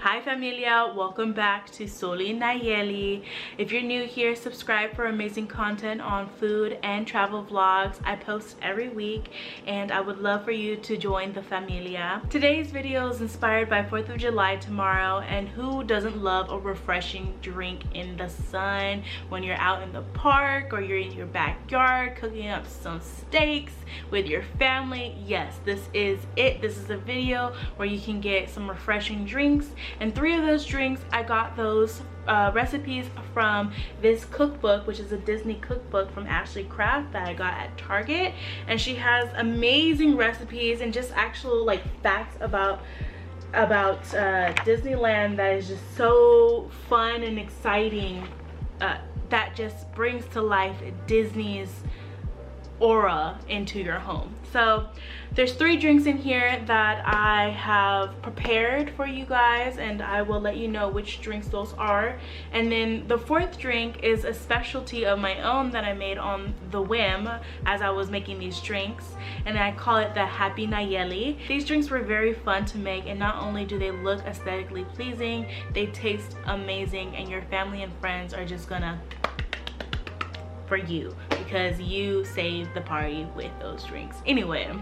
Hi familia, welcome back to Soli Naille. If you're new here, subscribe for amazing content on food and travel vlogs. I post every week and I would love for you to join the familia. Today's video is inspired by 4th of July tomorrow, and who doesn't love a refreshing drink in the sun when you're out in the park or you're in your backyard cooking up some steaks with your family? Yes, this is it. This is a video where you can get some refreshing drinks. And 3 of those drinks, I got those recipes from this cookbook, which is a Disney cookbook from Ashley Craft that I got at Target. And she has amazing recipes and just actual like facts about Disneyland that is just so fun and exciting, that just brings to life Disney's aura into your home. So there's 3 drinks in here that I have prepared for you guys, and I will let you know which drinks those are. And then the 4th drink is a specialty of my own that I made on the whim as I was making these drinks, and I call it the Happy Naille. These drinks were very fun to make, and not only do they look aesthetically pleasing, they taste amazing, and your family and friends are just gonna for you because you saved the party with those drinks. Anyway,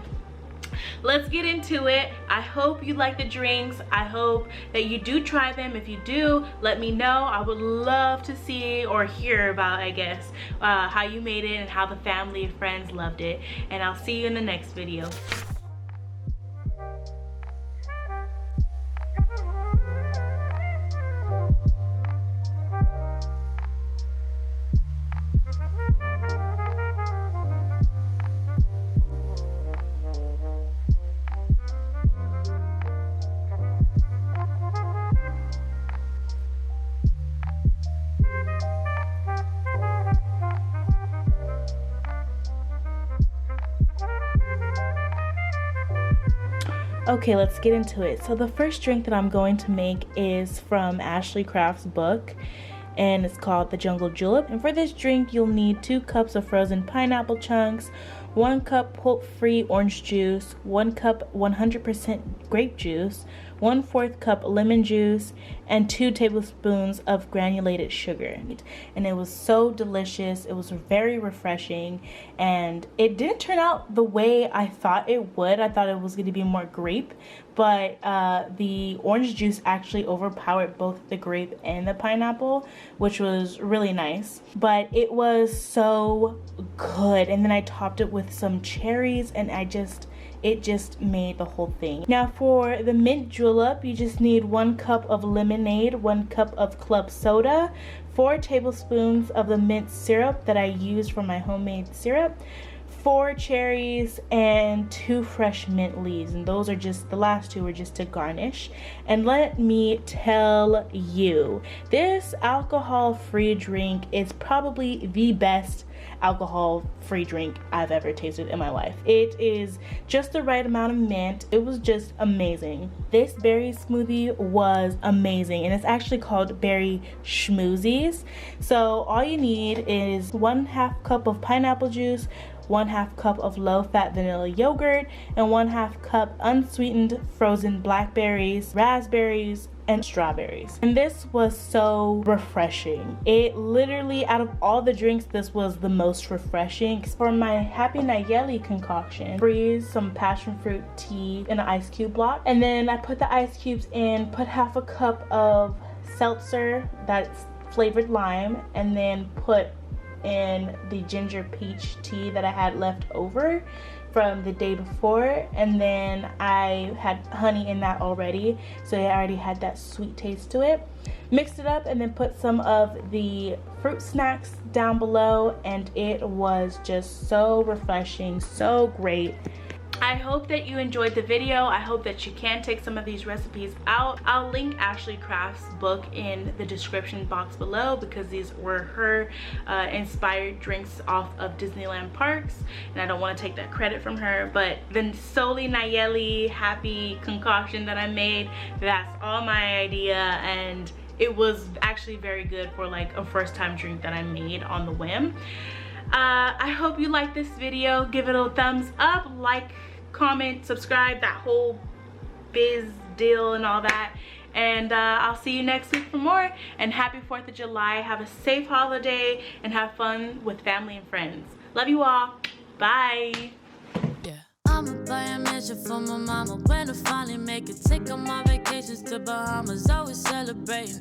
let's get into it. I hope you like the drinks. I hope that you do try them. If you do, let me know. I would love to see or hear about, I guess, how you made it and how the family and friends loved it. And I'll see you in the next video. Okay, let's get into it. So the first drink that I'm going to make is from Ashley Craft's book, and it's called the Jungle Julep. And for this drink, you'll need 2 cups of frozen pineapple chunks, 1 cup pulp-free orange juice, 1 cup 100% grape juice, 1/4 cup lemon juice, and 2 tablespoons of granulated sugar. And it was so delicious. It was very refreshing, and it didn't turn out the way I thought it would. I thought it was going to be more grape, but the orange juice actually overpowered both the grape and the pineapple, which was really nice. But it was so good. And then I topped it with some cherries, and it just made the whole thing. Now for the mint julep, you just need 1 cup of lemonade, 1 cup of club soda, 4 tablespoons of the mint syrup that I used for my homemade syrup, 4 cherries, and 2 fresh mint leaves. And those are just, the last 2 are just to garnish. And let me tell you, this alcohol-free drink is probably the best alcohol-free drink I've ever tasted in my life. It is just the right amount of mint. It was just amazing. This berry smoothie was amazing, and it's actually called berry Schmoozies. So all you need is 1/2 cup of pineapple juice, 1/2 cup of low-fat vanilla yogurt, and 1/2 cup unsweetened frozen blackberries, raspberries, and strawberries. And this was so refreshing. It literally, out of all the drinks, this was the most refreshing. For my Happy Naille concoction, freeze some passionfruit tea in an ice cube block, and then I put the ice cubes in, put 1/2 cup of seltzer that's flavored lime, and then put in the ginger peach tea that I had left over from the day before, and then I had honey in that already, so I already had that sweet taste to it. Mixed it up and then put some of the fruit snacks down below, and it was just so refreshing, so great. I hope that you enjoyed the video. I hope that you can take some of these recipes out. I'll link Ashley Craft's book in the description box below because these were her inspired drinks off of Disneyland parks, and I don't want to take that credit from her. But the Soli Naille happy concoction that I made, that's all my idea, and it was actually very good for like a first time drink that I made on the whim. I hope you like this video. Give it a thumbs up, like, comment, subscribe, that whole biz dill and all that. And I'll see you next week for more. And happy 4th of July. Have a safe holiday and have fun with family and friends. Love you all. Bye. I'ma buy a mansion for my mama when I finally make it. Take all my vacations to Bahamas, always celebrating.